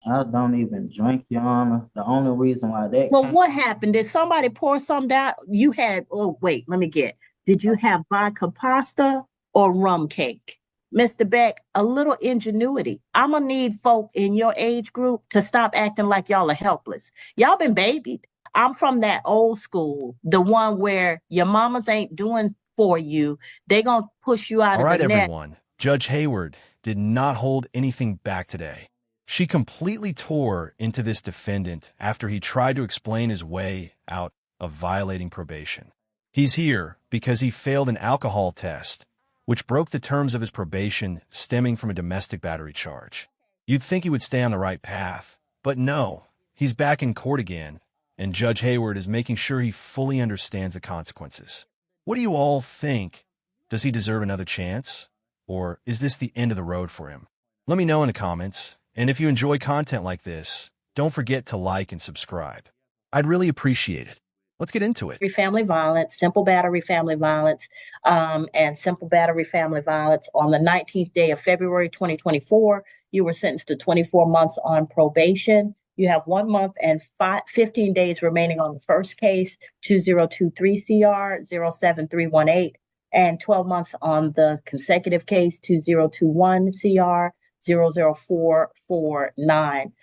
I don't even drink, Your Honor. The only reason why that Well, came, what happened? Did somebody pour some down? You had, oh, wait, let me get. Did you have vodka pasta or rum cake? Mr. Beck, a little ingenuity. I'm going to need folk in your age group to stop acting like y'all are helpless. Y'all been babied. I'm from that old school, the one where your mamas ain't doing for you. They going to push you out All of the right, net. everyone. Judge Hayward did not hold anything back today. She completely tore into this defendant after he tried to explain his way out of violating probation. He's here because he failed an alcohol test, which broke the terms of his probation stemming from a domestic battery charge. You'd think he would stay on the right path, but no, he's back in court again, and Judge Hayward is making sure he fully understands the consequences. What do you all think? Does he deserve another chance? Or is this the end of the road for him? Let me know in the comments, and if you enjoy content like this, don't forget to like and subscribe. I'd really appreciate it. Let's get into it. Family violence, simple battery family violence, and simple battery family violence. On the 19th day of February 2024, you were sentenced to 24 months on probation. You have 1 month and 15 days remaining on the first case, 2023 CR 07318, and 12 months on the consecutive case, 2021 CR 00449.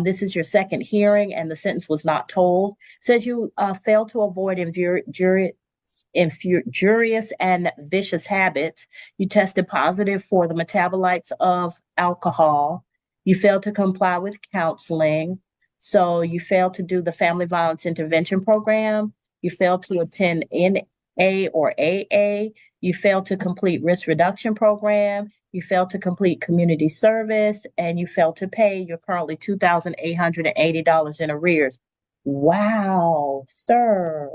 This is your second hearing, and the sentence was not told. Says you failed to avoid injurious and vicious habits. You tested positive for the metabolites of alcohol. You failed to comply with counseling. So you failed to do the family violence intervention program. You failed to attend NA or AA. You failed to complete risk reduction program. You failed to complete community service, and you failed to pay your currently $2,880 in arrears. Wow, sir,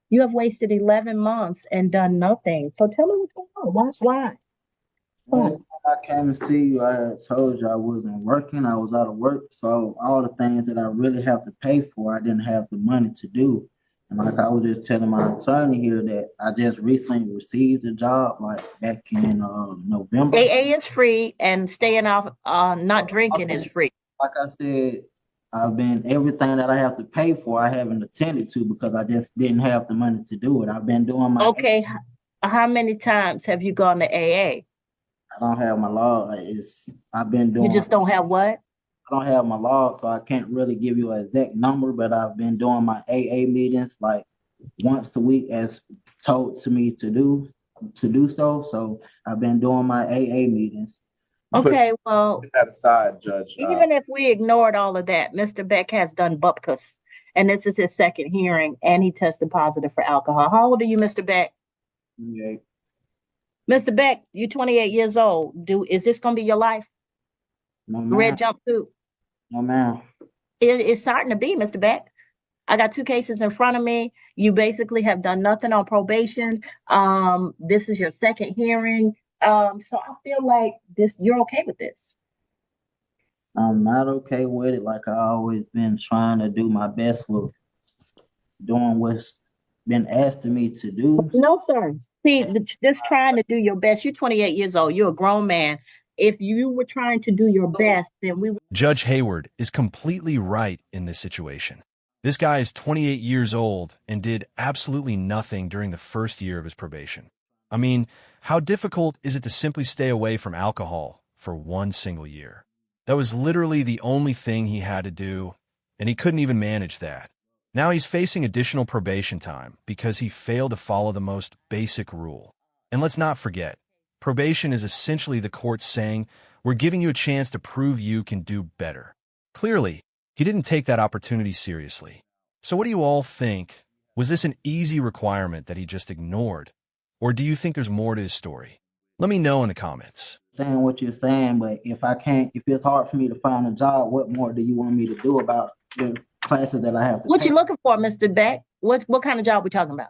you have wasted 11 months and done nothing. So tell me what's going on. Why? last Oh, time I came to see you, I had told you I wasn't working. I was out of work. So all the things that I really have to pay for, I didn't have the money to do. And like I was just telling my attorney here that I just recently received a job, like back in November. AA is free, and staying off, not drinking is Okay, free. like I said, I've been everything that I have to pay for, I haven't attended to because I just didn't have the money to do it. I've been doing my Okay, how many times have you gone to AA? I don't have my log. It's I've been You doing just don't have what? I don't have my log, so I can't really give you an exact number, but I've been doing my AA meetings like once a week as told to me to do so. So I've been doing my AA meetings. Okay, well, Put that aside, Judge. even if we ignored all of that, Mr. Beck has done bupkis, and this is his second hearing, and he tested positive for alcohol. How old are you, Mr. Beck? Yeah. Mr. Beck, you're 28 years old. Is this gonna be your life? No Red man, jumpsuit. no man. It's starting to be, Mr. Beck. I got two cases in front of me. You basically have done nothing on probation. This is your second hearing. So I feel like this you're okay with this. I'm not okay with it. Like I always been trying to do my best with doing what's been asked of me to do. No, sir. See, just trying to do your best. You're 28 years old. You're a grown man. If you were trying to do your best, then we would. Judge Hayward is completely right in this situation. This guy is 28 years old and did absolutely nothing during the first year of his probation. I mean, how difficult is it to simply stay away from alcohol for one single year? That was literally the only thing he had to do, and he couldn't even manage that. Now he's facing additional probation time because he failed to follow the most basic rule. And let's not forget, probation is essentially the court saying, we're giving you a chance to prove you can do better. Clearly, he didn't take that opportunity seriously. So what do you all think? Was this an easy requirement that he just ignored? Or do you think there's more to his story? Let me know in the comments. Saying what you're saying, but if it's hard for me to find a job, what more do you want me to do about the classes that I have to What take? you looking for, Mr. Beck? What kind of job we talking about?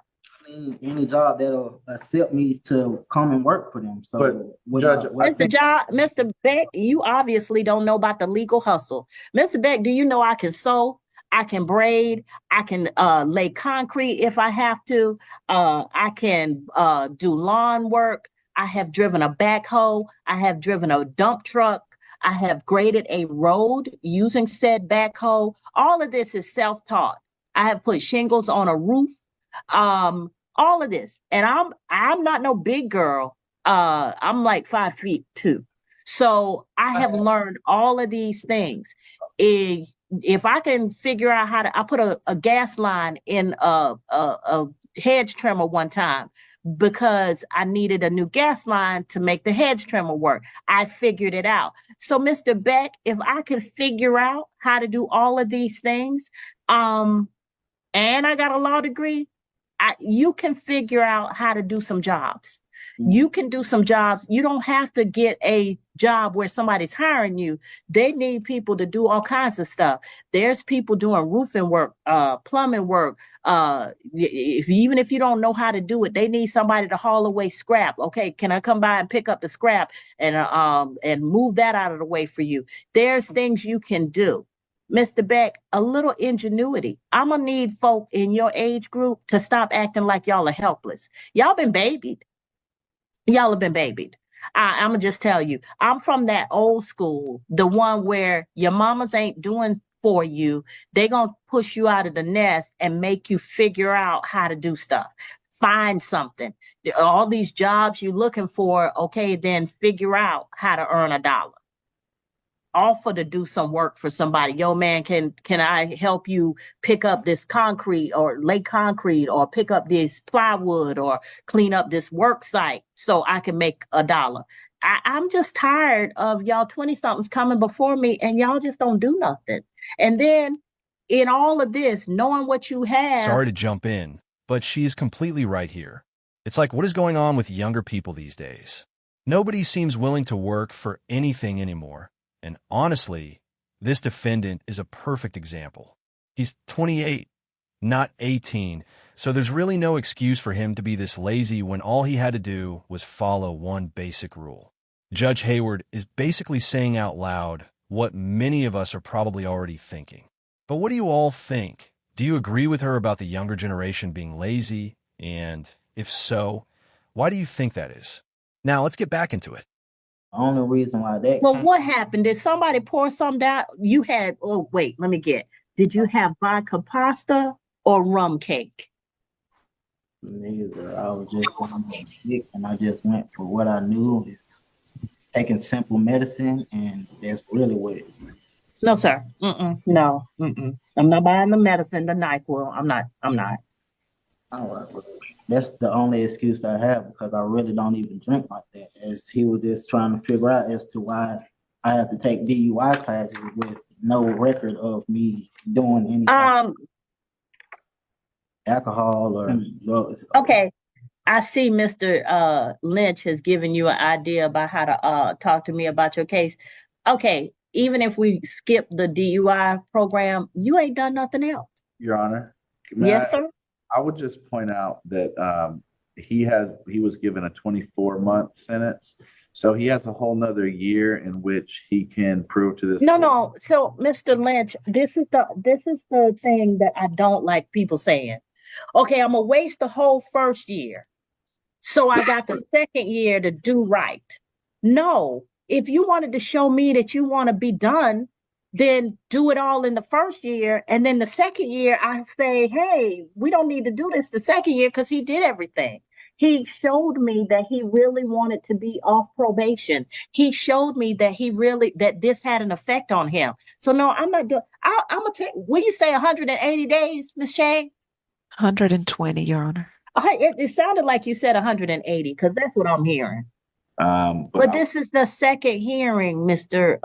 Any job that'll accept me to come and work for them. So, Judge, Mr. Beck, you obviously don't know about the legal hustle. Mr. Beck, do you know I can sew? I can braid. I can lay concrete if I have to. I can do lawn work. I have driven a backhoe. I have driven a dump truck. I have graded a road using said backhoe. All of this is self-taught. I have put shingles on a roof. All of this. And I'm not no big girl. I'm like 5 feet too. So I have learned all of these things. If I can figure out how to, I put a gas line in a hedge trimmer one time because I needed a new gas line to make the hedge trimmer work. I figured it out. So, Mr. Beck, if I could figure out how to do all of these things, and I got a law degree, you can figure out how to do some jobs. You can do some jobs. You don't have to get a job where somebody's hiring you. They need people to do all kinds of stuff. There's people doing roofing work, plumbing work. Even if you don't know how to do it, they need somebody to haul away scrap. Okay, can I come by and pick up the scrap and move that out of the way for you? There's things you can do. Mr. Beck, a little ingenuity. I'm gonna need folk in your age group to stop acting like y'all are helpless. Y'all been babied. Y'all have been babied. I'm gonna just tell you, I'm from that old school, the one where your mamas ain't doing for you. They gonna push you out of the nest and make you figure out how to do stuff. Find something. All these jobs you're looking for, okay, then figure out how to earn $1. Offer to do some work for somebody. Yo, man, can I help you pick up this concrete or lay concrete or pick up this plywood or clean up this work site so I can make $1? I'm just tired of y'all 20 somethings coming before me and y'all just don't do nothing. And then in all of this, knowing what you have. Sorry to jump in, but she's completely right here. It's like, what is going on with younger people these days? Nobody seems willing to work for anything anymore. And honestly, this defendant is a perfect example. He's 28, not 18, so there's really no excuse for him to be this lazy when all he had to do was follow one basic rule. Judge Hayward is basically saying out loud what many of us are probably already thinking. But what do you all think? Do you agree with her about the younger generation being lazy? And if so, why do you think that is? Now, let's get back into it. The only reason why that Well, what happened? Did somebody pour some down? You had, oh, wait, let me get. Did you have vodka pasta or rum cake? neither. I was just sick and I just went for what I knew is taking simple medicine, and that's really what it was. No, sir. No. I'm not buying the medicine, the NyQuil. I'm not. All right, well, that's the only excuse I have because I really don't even drink like that. As he was just trying to figure out as to why I have to take DUI classes with no record of me doing any alcohol or drugs. Okay. I see Mr. Lynch has given you an idea about how to talk to me about your case. Okay, even if we skip the DUI program, you ain't done nothing else. Your Honor. Yes, sir. I would just point out that he was given a 24-month sentence, so he has a whole nother year in which he can prove to this. No. So, Mr. Lynch, this is the thing that I don't like people saying. Okay, I'm gonna waste the whole first year, so I got the second year to do right. No, if you wanted to show me that you want to be done, then do it all in the first year. And then the second year, I say, hey, we don't need to do this the second year because he did everything. He showed me that he really wanted to be off probation. He showed me that that this had an effect on him. So no, I'm not doing, I'm going to take, will you say 180 days, Ms. Chang? 120, Your Honor. It sounded like you said 180 because that's what I'm hearing. But this is the second hearing, Mr.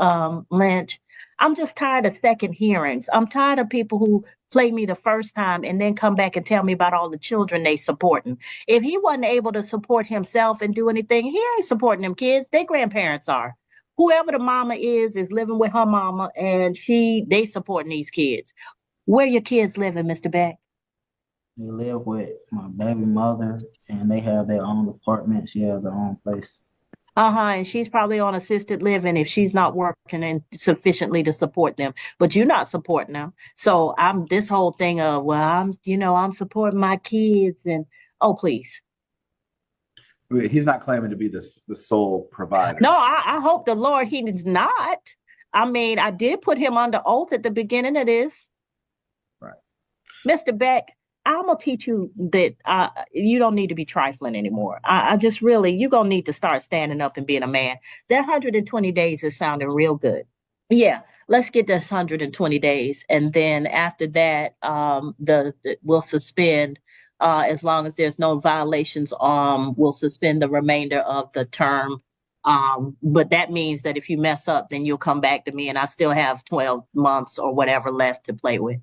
Lynch. I'm just tired of second hearings. I'm tired of people who play me the first time and then come back and tell me about all the children they supporting. If he wasn't able to support himself and do anything, he ain't supporting them kids. Their grandparents are. Whoever the mama is living with her mama and they supporting these kids. Where your kids living, Mr. Beck? They live with my baby mother and they have their own apartment. She has her own place. And she's probably on assisted living if she's not working and sufficiently to support them. But you're not supporting them. So I'm this whole thing of, well, I'm supporting my kids and oh, please. He's not claiming to be the sole provider. No, I hope the Lord he's not. I mean, I did put him under oath at the beginning of this. Right. Mr. Beck, I'm going to teach you that you don't need to be trifling anymore. I just really, you're going to need to start standing up and being a man. That 120 days is sounding real good. Yeah, let's get this 120 days. And then after that, we'll suspend, as long as there's no violations, we'll suspend the remainder of the term. But that means that if you mess up, then you'll come back to me and I still have 12 months or whatever left to play with.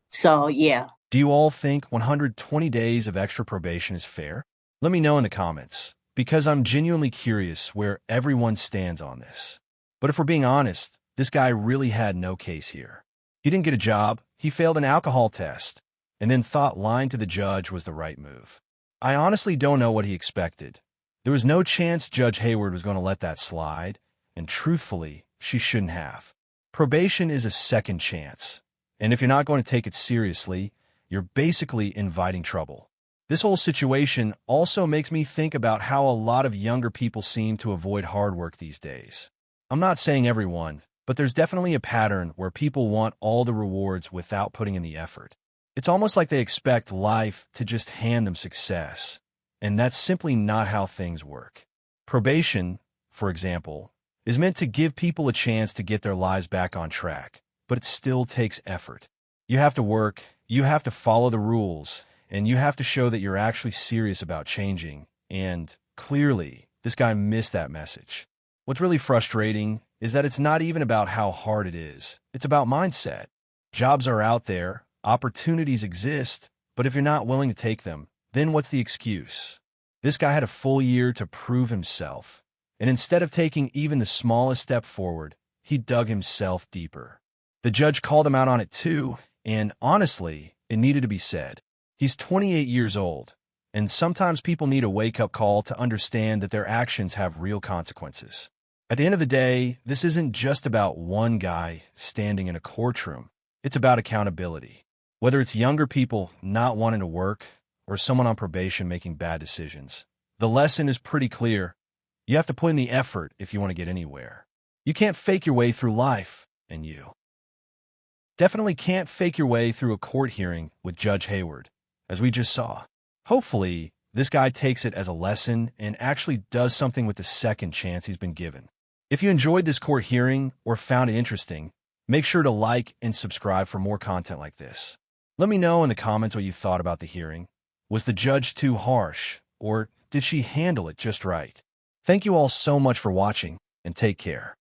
So, yeah. Do you all think 120 days of extra probation is fair? Let me know in the comments, because I'm genuinely curious where everyone stands on this. But if we're being honest, this guy really had no case here. He didn't get a job, he failed an alcohol test, and then thought lying to the judge was the right move. I honestly don't know what he expected. There was no chance Judge Hayward was going to let that slide, and truthfully, she shouldn't have. Probation is a second chance, and if you're not going to take it seriously, you're basically inviting trouble. This whole situation also makes me think about how a lot of younger people seem to avoid hard work these days. I'm not saying everyone, but there's definitely a pattern where people want all the rewards without putting in the effort. It's almost like they expect life to just hand them success, and that's simply not how things work. Probation, for example, is meant to give people a chance to get their lives back on track, but it still takes effort. You have to work, you have to follow the rules, and you have to show that you're actually serious about changing, and clearly, this guy missed that message. What's really frustrating is that it's not even about how hard it is. It's about mindset. Jobs are out there, opportunities exist, but if you're not willing to take them, then what's the excuse? This guy had a full year to prove himself, and instead of taking even the smallest step forward, he dug himself deeper. The judge called him out on it too, and honestly, it needed to be said. He's 28 years old, and sometimes people need a wake-up call to understand that their actions have real consequences. At the end of the day, this isn't just about one guy standing in a courtroom. It's about accountability. Whether it's younger people not wanting to work or someone on probation making bad decisions, the lesson is pretty clear. You have to put in the effort if you want to get anywhere. You can't fake your way through life, and you definitely can't fake your way through a court hearing with Judge Hayward, as we just saw. Hopefully, this guy takes it as a lesson and actually does something with the second chance he's been given. If you enjoyed this court hearing or found it interesting, make sure to like and subscribe for more content like this. Let me know in the comments what you thought about the hearing. Was the judge too harsh, or did she handle it just right? Thank you all so much for watching, and take care.